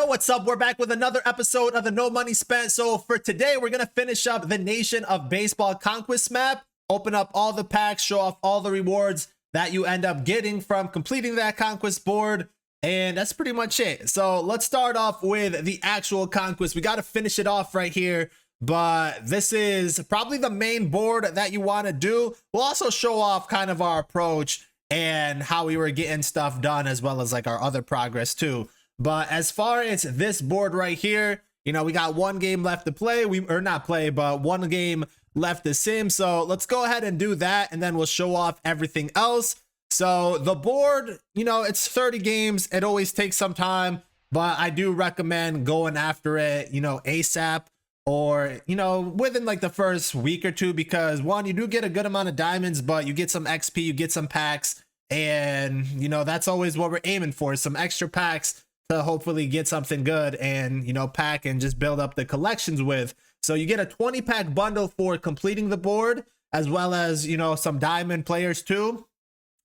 what's up? We're back with another episode of the No Money Spent. So for today, we're going to finish up the Nation of Baseball Conquest map, open up all the packs, show off all the rewards that you end up getting from completing that Conquest board. And that's pretty much it. So let's start off with the actual Conquest. We got to finish it off right here. But this is probably the main board that you want to do. We'll also show off kind of our approach and how we were getting stuff done, as well as like our other progress too. But as far as this board right here, you know, we got one game left to play. Or not play, but one game left to sim. So let's go ahead and do that, and then we'll show off everything else. So the board, you know, it's 30 games. It always takes some time, but I do recommend going after it, you know, ASAP, or, you know, within like the first week or two, because one, you do get a good amount of diamonds, but you get some XP, you get some packs, and, you know, that's always what we're aiming for, some extra packs to hopefully get something good and, you know, pack and just build up the collections with. So you get a 20 pack bundle for completing the board, as well as, you know, some diamond players too.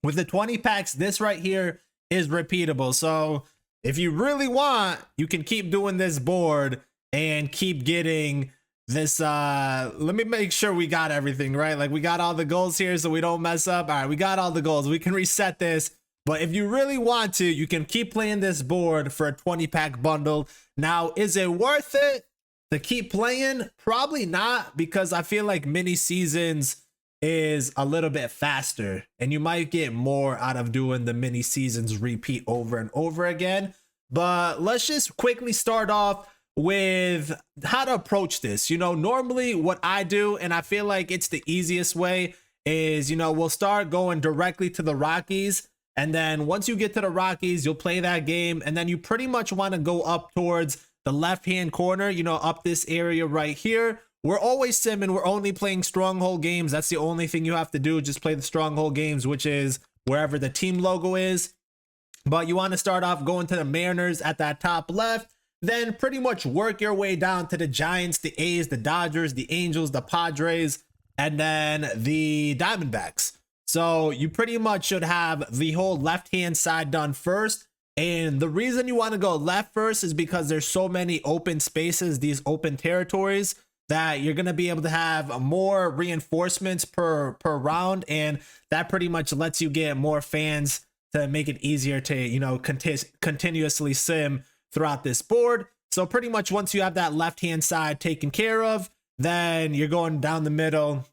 With the 20 packs, this right here is repeatable. So if you really want, you can keep doing this board and keep getting this. Let me make sure we got everything right. Like, we got all the goals here so we don't mess up. All right, we got all the goals. We can reset this. But if you really want to, you can keep playing this board for a 20 pack bundle. Now, is it worth it to keep playing? Probably not, because I feel like mini seasons is a little bit faster, and you might get more out of doing the mini seasons repeat over and over again. But let's just quickly start off with how to approach this. You know, normally what I do, and I feel like it's the easiest way, is, you know, we'll start going directly to the Rockies. And then once you get to the Rockies, you'll play that game. And then you pretty much want to go up towards the left-hand corner, you know, up this area right here. We're always simming. We're only playing stronghold games. That's the only thing you have to do. Just play the stronghold games, which is wherever the team logo is. But you want to start off going to the Mariners at that top left. Then pretty much work your way down to the Giants, the A's, the Dodgers, the Angels, the Padres, and then the Diamondbacks. So you pretty much should have the whole left-hand side done first. And the reason you want to go left first is because there's so many open spaces, these open territories, that you're going to be able to have more reinforcements per round. And that pretty much lets you get more fans to make it easier to, you know, continuously sim throughout this board. So pretty much once you have that left-hand side taken care of, then you're going down the middle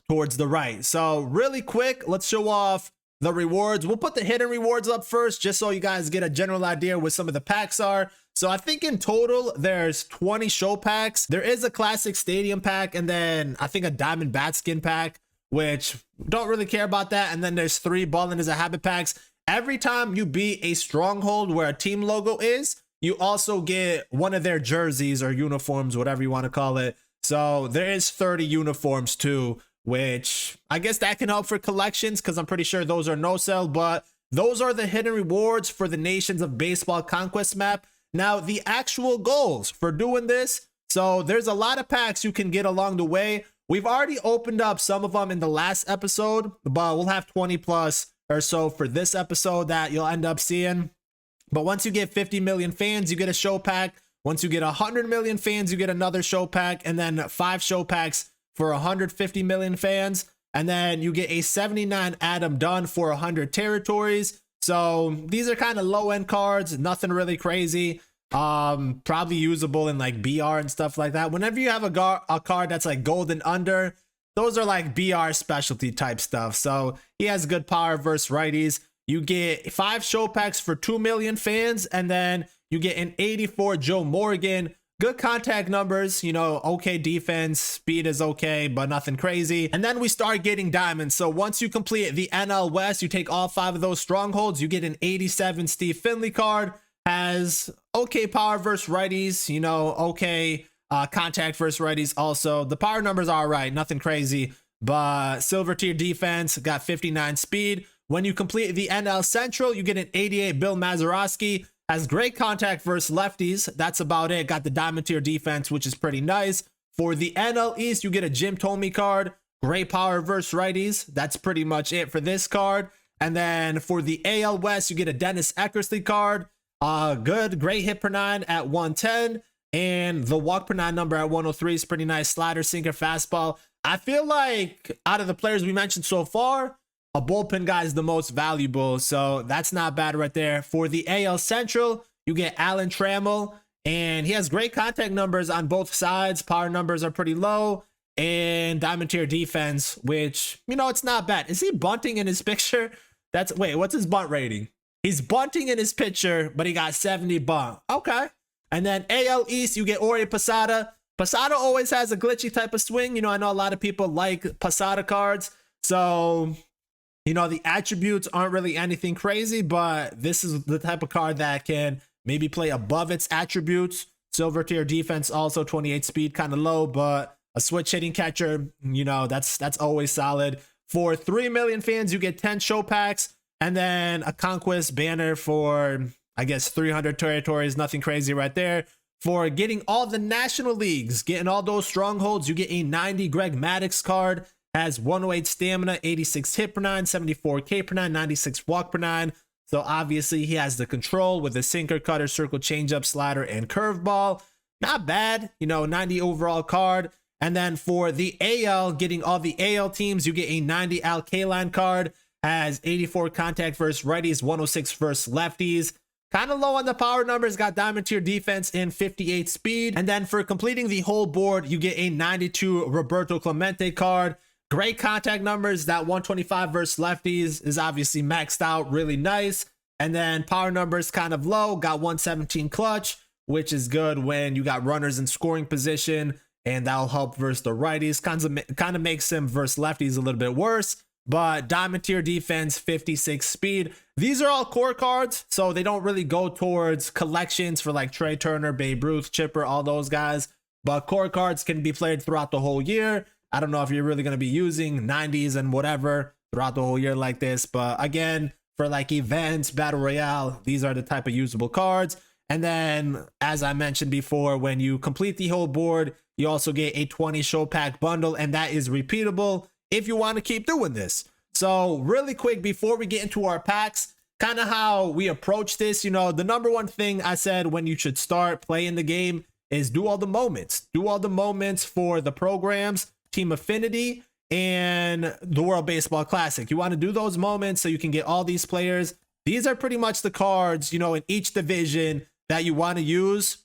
towards the right. So really quick, let's show off the rewards. We'll put the hidden rewards up first, just so you guys get a general idea what some of the packs are. So I think in total there's 20 show packs. There is a classic stadium pack, and then I think a diamond bat skin pack, which don't really care about that. And then there's 3 ballin' is a habit packs. Every time you beat a stronghold where a team logo is, you also get one of their jerseys or uniforms, whatever you want to call it. So there is 30 uniforms too, which I guess that can help for collections, because I'm pretty sure those are no sell. But those are the hidden rewards for the Nations of Baseball Conquest map. Now, the actual goals for doing this. So there's a lot of packs you can get along the way. We've already opened up some of them in the last episode, but we'll have 20 plus or so for this episode that you'll end up seeing. But once you get 50 million fans, you get a show pack. Once you get 100 million fans, you get another show pack, and then 5 show packs for 150 million fans. And then you get a 79 Adam Dunn for 100 territories. So these are kind of low end cards, nothing really crazy. Probably usable in like BR and stuff like that. Whenever you have a card that's like gold and under, those are like BR specialty type stuff. So he has good power versus righties. You get 5 show packs for 2 million fans, and then you get an 84 Joe Morgan. Good contact numbers, you know, okay defense, speed is okay, but nothing crazy. And then we start getting diamonds. So once you complete the NL West, you take all 5 of those strongholds, you get an 87 Steve Finley card. Has okay power versus righties, you know, okay contact versus righties also. The power numbers are all right, nothing crazy, but silver tier defense, got 59 speed. When you complete the NL Central, you get an 88 Bill Mazeroski. Has great contact versus lefties. That's about it. Got the diamond tier defense, which is pretty nice. For the NL East, you get a Jim Thome card. Great power versus righties. That's pretty much it for this card. And then for the AL West, you get a Dennis Eckersley card. Great hit per 9 at 110. And the walk per 9 number at 103 is pretty nice. Slider, sinker, fastball. I feel like out of the players we mentioned so far, a bullpen guy is the most valuable. So that's not bad right there. For the AL Central, you get Alan Trammell. And he has great contact numbers on both sides. Power numbers are pretty low. And diamond tier defense, which, you know, it's not bad. Is he bunting in his picture? Wait, what's his bunt rating? He's bunting in his picture, but he got 70 bunt. Okay. And then AL East, you get Ori Posada. Posada always has a glitchy type of swing. You know, I know a lot of people like Posada cards. So, you know, the attributes aren't really anything crazy, but this is the type of card that can maybe play above its attributes. Silver tier defense, also 28 speed, kind of low, but a switch hitting catcher, you know, that's always solid. For 3 million fans, you get 10 show packs, and then a Conquest banner for, I guess, 300 territories. Nothing crazy right there. For getting all the national leagues, getting all those strongholds, you get a 90 Greg Maddux card. Has 108 stamina, 86 hit per 9, 74 K per 9, 96 walk per 9. So obviously he has the control with the sinker, cutter, circle, changeup, slider, and curveball. Not bad, you know, 90 overall card. And then for the AL, getting all the AL teams, you get a 90 Al Kaline card. Has 84 contact versus righties, 106 versus lefties. Kind of low on the power numbers, got diamond tier defense and 58 speed. And then for completing the whole board, you get a 92 Roberto Clemente card. Great contact numbers. That 125 versus lefties is obviously maxed out, really nice. And then power numbers kind of low, got 117 clutch, which is good when you got runners in scoring position, and that'll help versus the righties. Kind of makes him versus lefties a little bit worse. But diamond tier defense, 56 speed. These are all core cards, so they don't really go towards collections for like Trey Turner, Babe Ruth, Chipper, all those guys. But core cards can be played throughout the whole year. I don't know if you're really going to be using 90s and whatever throughout the whole year like this. But again, for like events, Battle Royale, these are the type of usable cards. And then, as I mentioned before, when you complete the whole board, you also get a 20 show pack bundle, and that is repeatable if you want to keep doing this. So really quick, before we get into our packs, kind of how we approach this, you know, the number one thing I said when you should start playing the game is do all the moments. Do all the moments for the programs, Team Affinity, and the World Baseball Classic. You want to do those moments so you can get all these players. These are pretty much the cards, you know, in each division that you want to use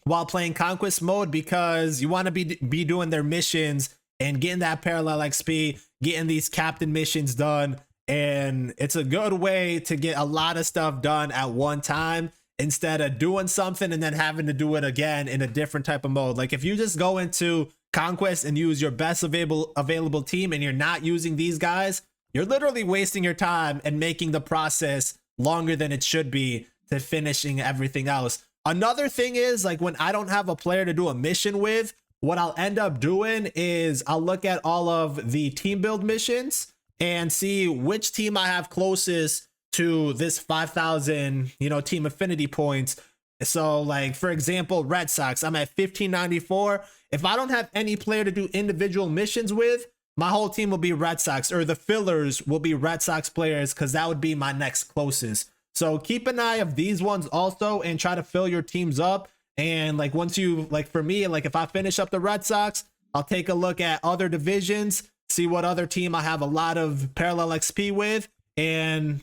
while playing Conquest mode, because you want to be doing their missions and getting that parallel XP, getting these captain missions done. And it's a good way to get a lot of stuff done at one time instead of doing something and then having to do it again in a different type of mode. Like if you just go into Conquest and use your best available team and you're not using these guys, you're literally wasting your time and making the process longer than it should be to finishing everything else. Another thing is, like, when I don't have a player to do a mission with, what I'll end up doing is I'll look at all of the team build missions and see which team I have closest to this 5,000, you know, team affinity points. So like, for example, Red Sox, I'm at 1594. If I don't have any player to do individual missions with, my whole team will be Red Sox, or the fillers will be Red Sox players, because that would be my next closest. So keep an eye of these ones also and try to fill your teams up. And like once you, like for me, like if I finish up the Red Sox, I'll take a look at other divisions, see what other team I have a lot of parallel XP with. And,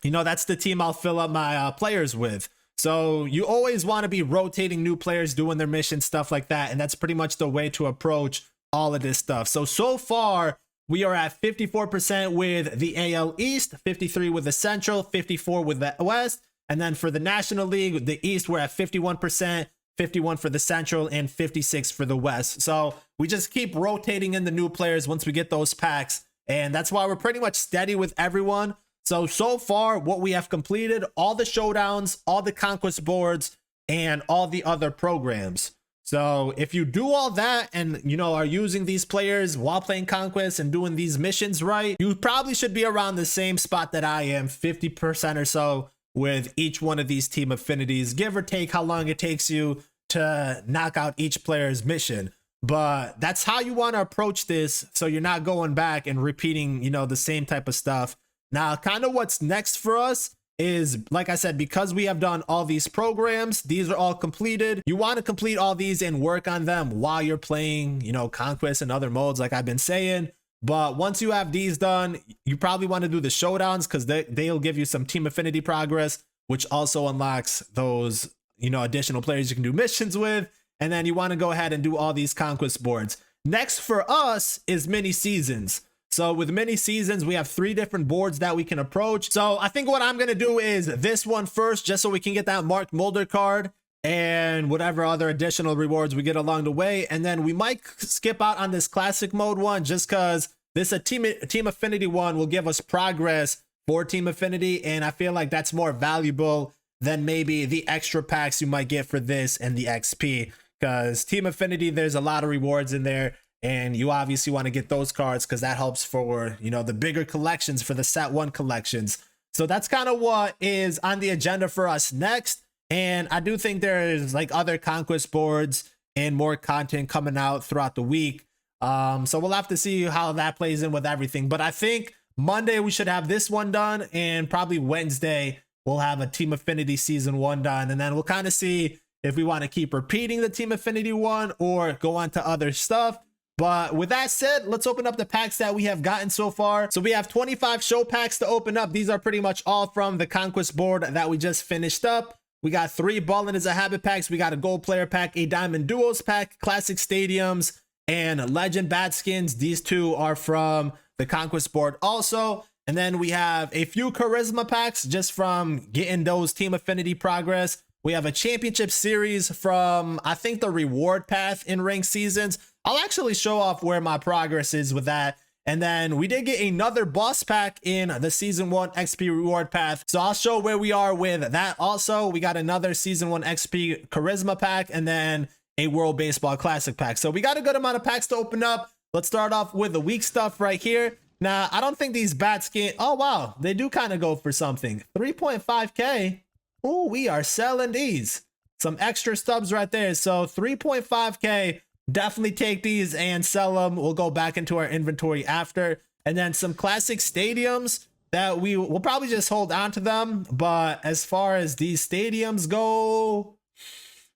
you know, that's the team I'll fill up my players with. So you always want to be rotating new players, doing their mission, stuff like that. And that's pretty much the way to approach all of this stuff. So far, we are at 54% with the AL East, 53 with the Central, 54 with the West. And then for the National League, the East, we're at 51%, 51 for the Central, and 56 for the West. So we just keep rotating in the new players once we get those packs. And that's why we're pretty much steady with everyone. So far, what we have completed, all the showdowns, all the Conquest boards, and all the other programs. So if you do all that and, you know, are using these players while playing Conquest and doing these missions right, you probably should be around the same spot that I am, 50% or so with each one of these team affinities, give or take how long it takes you to knock out each player's mission. But that's how you want to approach this, so you're not going back and repeating, you know, the same type of stuff. Now, kind of what's next for us is, like I said, because we have done all these programs, these are all completed. You want to complete all these and work on them while you're playing, you know, Conquest and other modes like I've been saying. But once you have these done, you probably want to do the showdowns because they'll give you some team affinity progress, which also unlocks those, you know, additional players you can do missions with. And then you want to go ahead and do all these Conquest boards. Next for us is mini seasons. So with mini seasons, we have 3 different boards that we can approach. So I think what I'm going to do is this one first, just so we can get that Mark Mulder card and whatever other additional rewards we get along the way. And then we might skip out on this classic mode one just because this a team affinity one will give us progress for team affinity. And I feel like that's more valuable than maybe the extra packs you might get for this and the XP, because team affinity, there's a lot of rewards in there. And you obviously want to get those cards because that helps for, you know, the bigger collections, for the set 1 collections. So that's kind of what is on the agenda for us next. And I do think there's like other Conquest boards and more content coming out throughout the week. So we'll have to see how that plays in with everything. But I think Monday we should have this one done, and probably Wednesday we'll have a Team Affinity Season 1 done. And then we'll kind of see if we want to keep repeating the Team Affinity one or go on to other stuff. But with that said, let's open up the packs that we have gotten so far. So we have 25 show packs to open up. These are pretty much all from the Conquest board that we just finished up. We got 3 Ballin' is a Habit packs. We got a Gold Player pack, a Diamond Duos pack, Classic Stadiums, and Legend Bat Skins. These 2 are from the Conquest board also. And then we have a few Charisma packs just from getting those Team Affinity progress. We have a Championship Series from, I think, the Reward Path in Ranked Seasons. I'll actually show off where my progress is with that. And then we did get another boss pack in the Season 1 XP Reward Path. So I'll show where we are with that also. We got another Season 1 XP Charisma pack and then a World Baseball Classic pack. So we got a good amount of packs to open up. Let's start off with the weak stuff right here. Now, I don't think these bat skin... Oh, wow. They do kind of go for something. 3.5K. Oh, we are selling these. Some extra stubs right there. So 3.5K. Definitely take these and sell them. We'll go back into our inventory after. And then some Classic Stadiums that we'll probably just hold on to them. But as far as these stadiums go,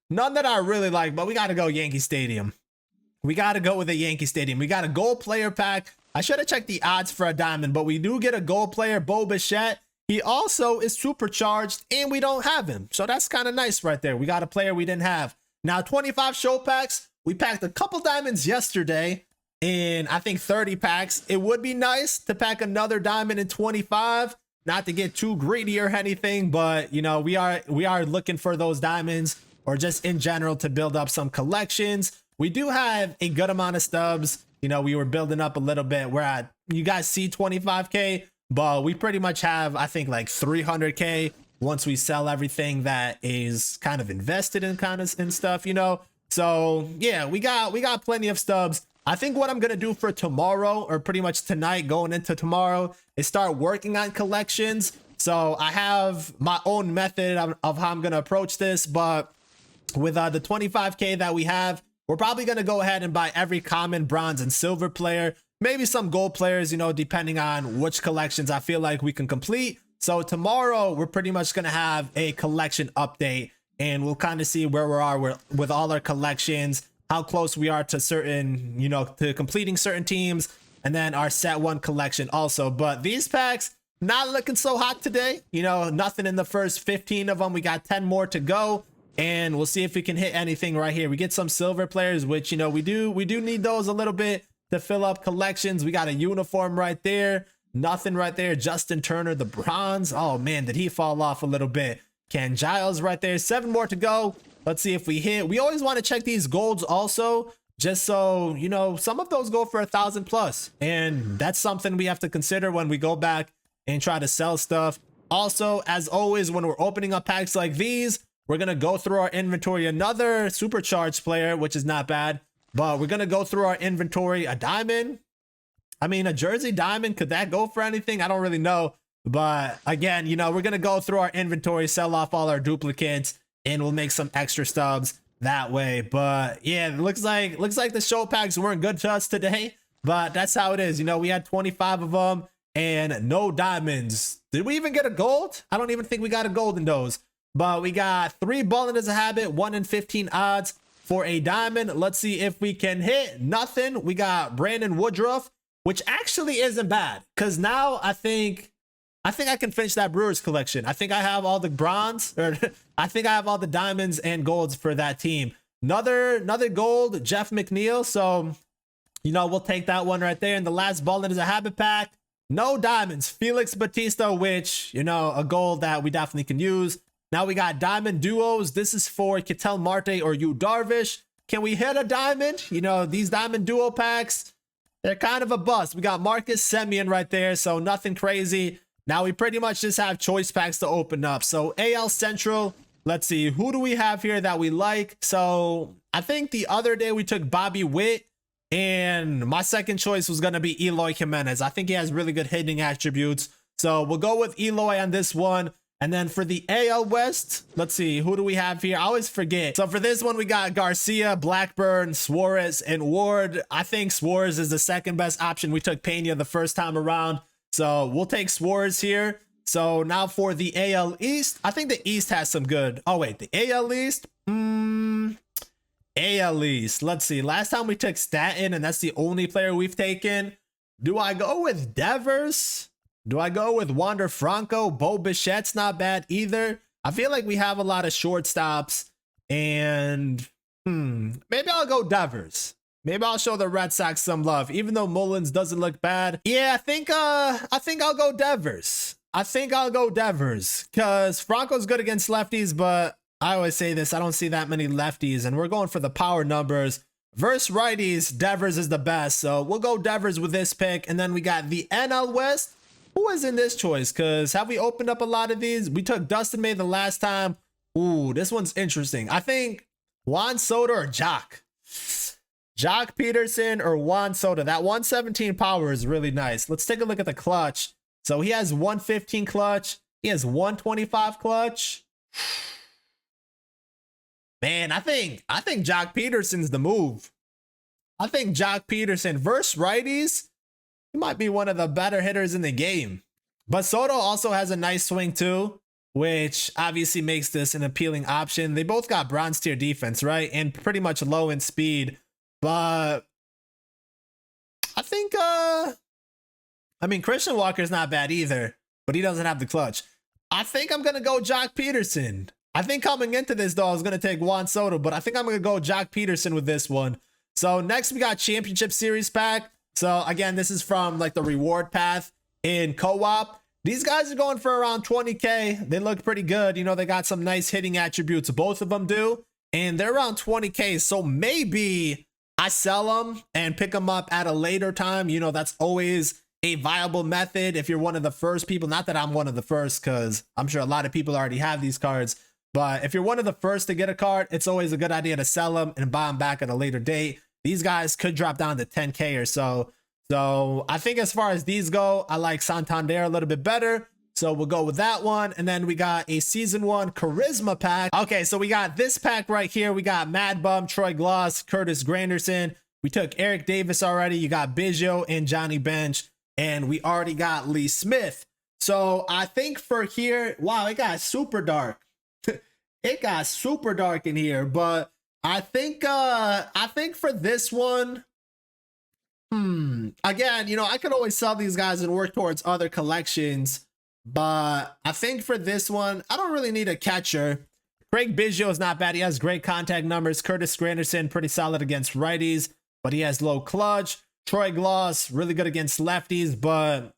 none that I really like, but we got to go Yankee Stadium. We got to go with a Yankee Stadium. We got a Gold Player pack. I should have checked the odds for a diamond, but we do get a Gold Player, Bo Bichette. He also is supercharged and we don't have him. So that's kind of nice right there. We got a player we didn't have. Now 25 show packs. We packed a couple diamonds yesterday in, I think, 30 packs. It would be nice to pack another diamond in 25, not to get too greedy or anything, but you know, we are looking for those diamonds, or just in general to build up some collections. We do have a good amount of stubs. You know, we were building up a little bit. We're at, you guys see 25K, but we pretty much have, I think, like 300K once we sell everything that is kind of invested in and stuff, you know. So yeah, we got plenty of stubs. I think what I'm gonna do for tomorrow, or pretty much tonight going into tomorrow, is start working on collections. So I have my own method of how I'm gonna approach this, but with the 25K that we have, we're probably gonna go ahead and buy every common, bronze, and silver player, maybe some gold players, you know, depending on which collections I feel like we can complete. So tomorrow we're pretty much gonna have a collection update, and we'll kind of see where we are with all our collections, how close we are to certain, you know, to completing certain teams, and then our set 1 collection also. But these packs, not looking so hot today. You know, nothing in the first 15 of them. We got 10 more to go, and we'll see if we can hit anything right here. We get some silver players, which, you know, we do need those a little bit to fill up collections. We got a uniform right there. Nothing right there. Justin Turner, the bronze. Oh man, did he fall off a little bit? Ken Giles right there. 7 more to go. Let's see if we hit. We always want to check these golds also, just so, you know, some of those go for 1,000 plus. And that's something we have to consider when we go back and try to sell stuff. Also, as always, when we're opening up packs like these, we're going to go through our inventory. Another supercharged player, which is not bad, but we're going to go through our inventory. A diamond. I mean, a jersey diamond. Could that go for anything? I don't really know. But again, you know, we're going to go through our inventory, sell off all our duplicates, and we'll make some extra stubs that way. But yeah, it looks like the show packs weren't good to us today, but that's how it is. You know, we had 25 of them, and no diamonds. Did we even get a gold? I don't even think we got a gold in those. But we got 3 balling as a habit, 1 in 15 odds for a diamond. Let's see if we can hit. Nothing. We got Brandon Woodruff, which actually isn't bad, because now I think I can finish that Brewers collection. I think I have all the bronze, or I think I have all the diamonds and golds for that team. Another gold, Jeff McNeil. So, you know, we'll take that one right there. And the last balling is a habit pack. No diamonds. Felix Batista, which, you know, a gold that we definitely can use. Now we got diamond duos. This is for Ketel Marte or Yu Darvish. Can we hit a diamond? You know, these diamond duo packs, they're kind of a bust. We got Marcus Semien right there, so nothing crazy. Now we pretty much just have choice packs to open up. So AL Central, let's see, who do we have here that we like? So I think the other day we took Bobby Witt, and my second choice was going to be Eloy Jimenez. I think he has really good hitting attributes. So we'll go with Eloy on this one. And then for the AL West, let's see, who do we have here? I always forget. So for this one, we got Garcia, Blackburn, Suarez, and Ward. I think Suarez is the second best option. We took Pena the first time around, so we'll take Suarez here. So now for the AL East, I think the East has some good. Oh wait, the AL East? AL East. Let's see. Last time we took Stanton, and that's the only player we've taken. Do I go with Devers? Do I go with Wander Franco? Bo Bichette's not bad either. I feel like we have a lot of shortstops, and maybe I'll go Devers. Maybe I'll show the Red Sox some love, even though Mullins doesn't look bad. Yeah, I think I'll go Devers. I think I'll go Devers, because Franco's good against lefties, but I always say this, I don't see that many lefties, and we're going for the power numbers. Versus righties, Devers is the best, so we'll go Devers with this pick. And then we got the NL West. Who is in this choice? Because have we opened up a lot of these? We took Dustin May the last time. Ooh, this one's interesting. I think Juan Soto or Jock. Jock Peterson or Juan Soto. That 117 power is really nice. Let's take a look at the clutch. So he has 115 clutch. He has 125 clutch. Man, I think Jock Peterson's the move. I think Jock Peterson versus righties, he might be one of the better hitters in the game. But Soto also has a nice swing too, which obviously makes this an appealing option. They both got bronze tier defense, right? And pretty much low in speed. But I think, I mean, Christian Walker's not bad either, but he doesn't have the clutch. I think I'm going to go Jock Peterson. I think coming into this, though, I was going to take Juan Soto, but I think I'm going to go Jock Peterson with this one. So next we got Championship Series pack. So again, this is from like the reward path in co-op. These guys are going for around 20K. They look pretty good. You know, they got some nice hitting attributes. Both of them do. And they're around 20K. So maybe I sell them and pick them up at a later time. You know, that's always a viable method if you're one of the first people. Not that I'm one of the first, because I'm sure a lot of people already have these cards. But if you're one of the first to get a card, it's always a good idea to sell them and buy them back at a later date. These guys could drop down to 10K or so. So I think as far as these go, I like Santander a little bit better. So we'll go with that one. And then we got a season 1 charisma pack. Okay, so we got this pack right here. We got Mad Bum, Troy Gloss, Curtis Granderson. We took Eric Davis already. You got Biggio and Johnny Bench. And we already got Lee Smith. So I think for here, wow, it got super dark. It got super dark in here, but I think for this one, again, you know, I could always sell these guys and work towards other collections, but I think for this one, I don't really need a catcher. Craig Biggio is not bad. He has great contact numbers. Curtis Granderson, pretty solid against righties, but he has low clutch. Troy Gloss, really good against lefties, but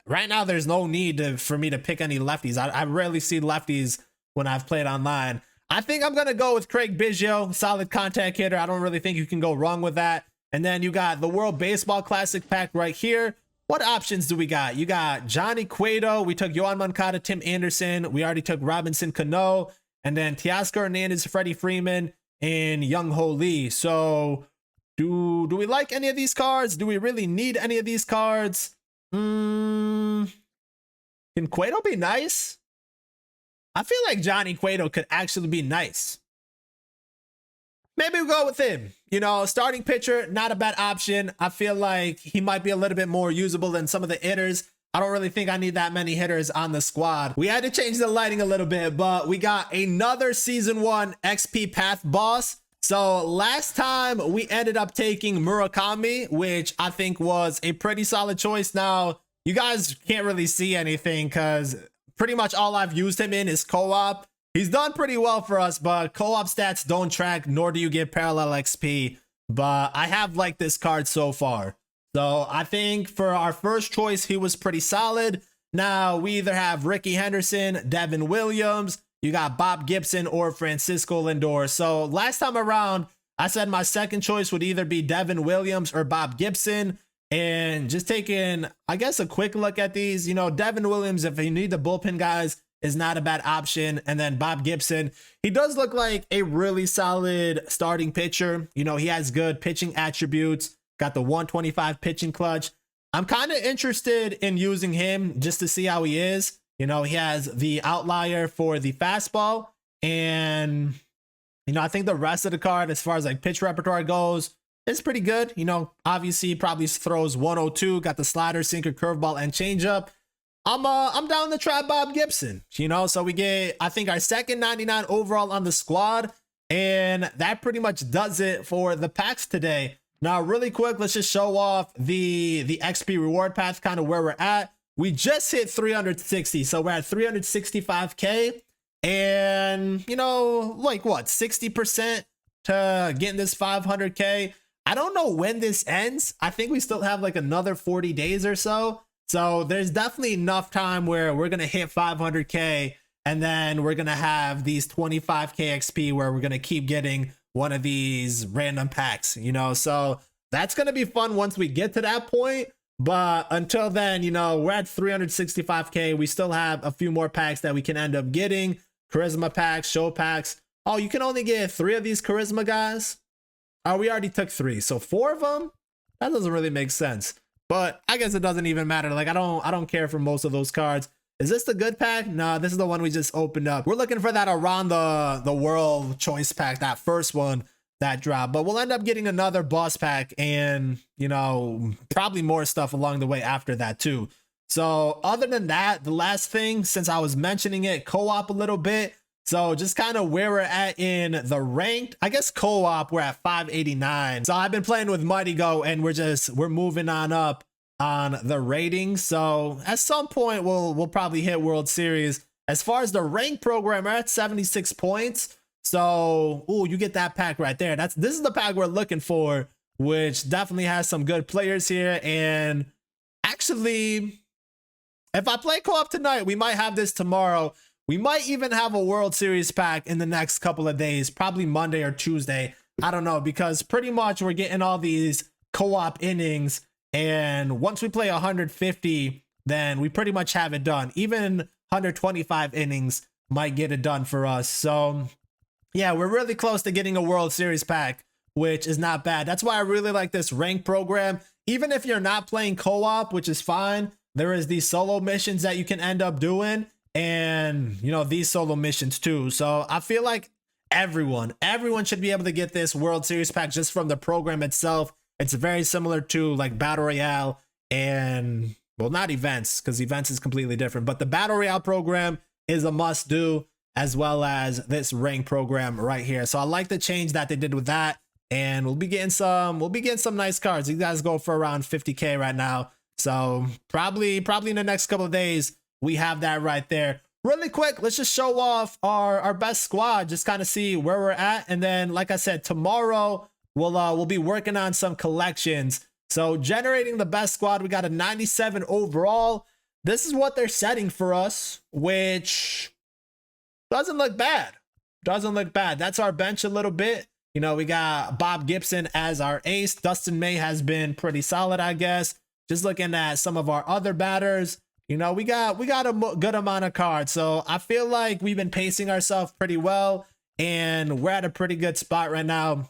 right now there's no need for me to pick any lefties. I rarely see lefties when I've played online. I think I'm going to go with Craig Biggio, solid contact hitter. I don't really think you can go wrong with that. And then you got the World Baseball Classic pack right here. What options do we got? You got Johnny Cueto. We took Yohan Moncada, Tim Anderson. We already took Robinson Cano. And then Teoscar Hernandez, Freddie Freeman, and Young Ho Lee. So do we like any of these cards? Do we really need any of these cards? Can Cueto be nice? I feel like Johnny Cueto could actually be nice. Maybe we'll go with him. You know, starting pitcher, not a bad option. I feel like he might be a little bit more usable than some of the hitters. I don't really think I need that many hitters on the squad. We had to change the lighting a little bit, but we got another season 1 XP path boss. So last time we ended up taking Murakami, which I think was a pretty solid choice. Now, you guys can't really see anything because pretty much all I've used him in is co-op. He's done pretty well for us, but co-op stats don't track, nor do you get parallel XP. But I have liked this card so far. So I think for our first choice, he was pretty solid. Now we either have Ricky Henderson, Devin Williams, you got Bob Gibson, or Francisco Lindor. So last time around, I said my second choice would either be Devin Williams or Bob Gibson. And just taking, I guess, a quick look at these, you know, Devin Williams, if you need the bullpen guys, is not a bad option. And then Bob Gibson, he does look like a really solid starting pitcher. You know, he has good pitching attributes. Got the 125 pitching clutch. I'm kind of interested in using him just to see how he is. You know, he has the outlier for the fastball. And, you know, I think the rest of the card, as far as like pitch repertoire goes, is pretty good. You know, obviously he probably throws 102, got the slider, sinker, curveball, and changeup. I'm down to try Bob Gibson, you know, so we get, I think, our second 99 overall on the squad. And that pretty much does it for the packs today. Now, really quick, let's just show off the XP reward path, kind of where we're at. We just hit 360, so we're at 365K. And, you know, like what, 60% to getting this 500K. I don't know when this ends. I think we still have like another 40 days or so. So there's definitely enough time where we're going to hit 500K, and then we're going to have these 25K XP where we're going to keep getting one of these random packs, you know. So that's going to be fun once we get to that point. But until then, you know, we're at 365K. We still have a few more packs that we can end up getting. Charisma packs, show packs. Oh, you can only get 3 of these charisma guys? Oh, we already took 3. So 4 of them? That doesn't really make sense. But I guess it doesn't even matter. Like, I don't care for most of those cards. Is this the good pack? No, this is the one we just opened up. We're looking for that around the world choice pack, that first one that dropped. But we'll end up getting another boss pack and, you know, probably more stuff along the way after that too. So other than that, the last thing, since I was mentioning it, co-op a little bit. So just kind of where we're at in the ranked, I guess co-op, we're at 589. So I've been playing with Mighty Go and we're moving on up on the ratings. So at some point we'll probably hit World Series. As far as the rank program, we're at 76 points. So, ooh, you get that pack right there. This is the pack we're looking for, which definitely has some good players here. And actually, if I play co-op tonight, we might have this tomorrow. We might even have a World Series pack in the next couple of days, probably Monday or Tuesday. I don't know, because pretty much we're getting all these co-op innings. And once we play 150, then we pretty much have it done. Even 125 innings might get it done for us. So yeah, we're really close to getting a World Series pack, which is not bad. That's why I really like this rank program. Even if you're not playing co-op, which is fine, there is these solo missions that you can end up doing. And, you know, these solo missions too. So I feel like everyone should be able to get this World Series pack just from the program itself. It's very similar to like Battle Royale and, well, not events, because events is completely different, but the Battle Royale program is a must do, as well as this rank program right here. So I like the change that they did with that. And we'll be getting some nice cards. These guys go for around 50K right now. So probably in the next couple of days, we have that right there. Really quick, let's just show off our best squad, just kind of see where we're at. And then, like I said, tomorrow we'll be working on some collections. So generating the best squad, we got a 97 overall. This is what they're setting for us, which doesn't look bad. That's our bench a little bit. You know, we got Bob Gibson as our ace. Dustin May has been pretty solid, I guess. Just looking at some of our other batters, you know, we got a good amount of cards. So I feel like we've been pacing ourselves pretty well, and we're at a pretty good spot right now.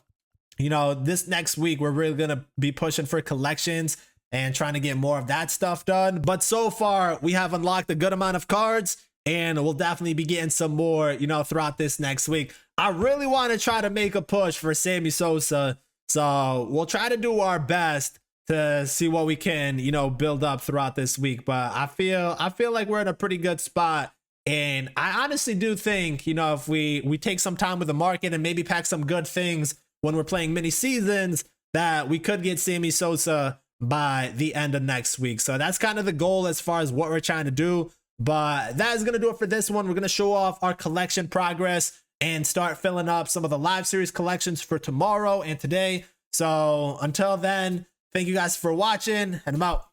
You know, this next week, we're really going to be pushing for collections and trying to get more of that stuff done. But so far, we have unlocked a good amount of cards, and we'll definitely be getting some more, you know, throughout this next week. I really want to try to make a push for Sammy Sosa. So we'll try to do our best to see what we can, you know, build up throughout this week. But I feel like we're in a pretty good spot. And I honestly do think, you know, if we take some time with the market and maybe pack some good things when we're playing mini seasons, that we could get Sammy Sosa by the end of next week. So that's kind of the goal as far as what we're trying to do. But that is going to do it for this one. We're going to show off our collection progress and start filling up some of the live series collections for tomorrow and today. So until then, thank you guys for watching, and I'm out.